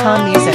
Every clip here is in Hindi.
Calm Music.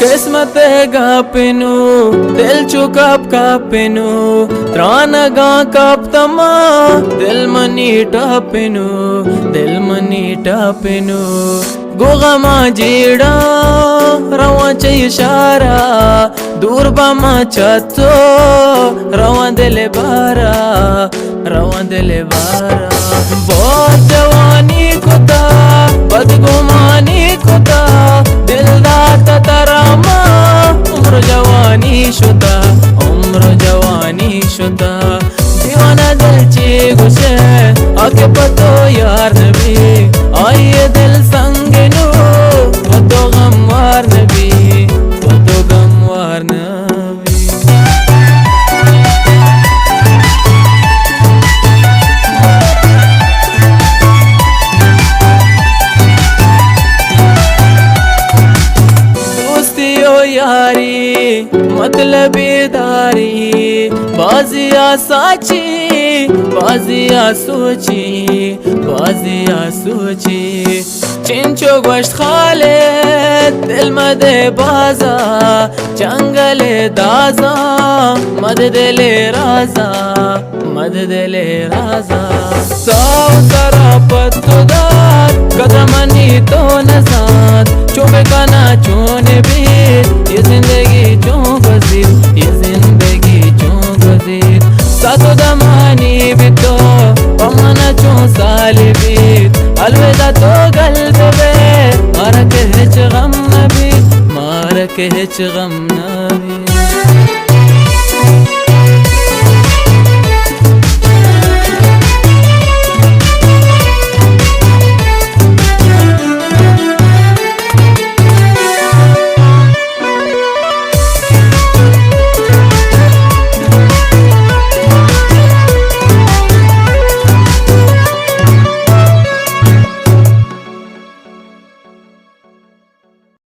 किस्मत गापिनु दिल चुकाप कापिनु त्राण गा काप तमा दिल मनी टापिनु गोगमा जीड़ा रवा चे इशारा दूर बमा चतो रवा दिले बारा बहुत जवानी कुता बदगुमानी कुता दिल दात तरामा उम्र जवानी शुदा दीवाना दिल ची गुशे आके पतो यार नबी आइए दिल संगनु पतो गमवार नबी यारी मतलबीदारी बाजिया साची बाजिया सोची चिंचो गोश्त खाले दिल मदे बाजा जंगले दाजा मद दिले राजा साव सरा पत्तुदार कदमनी तो नजात चुमे काना चोने भी ये जिंदगी चों गजीर सातो दमानी भी तो पमना चों साली बीत अलविदा तो गल्ब बे मार के हिच गम नबी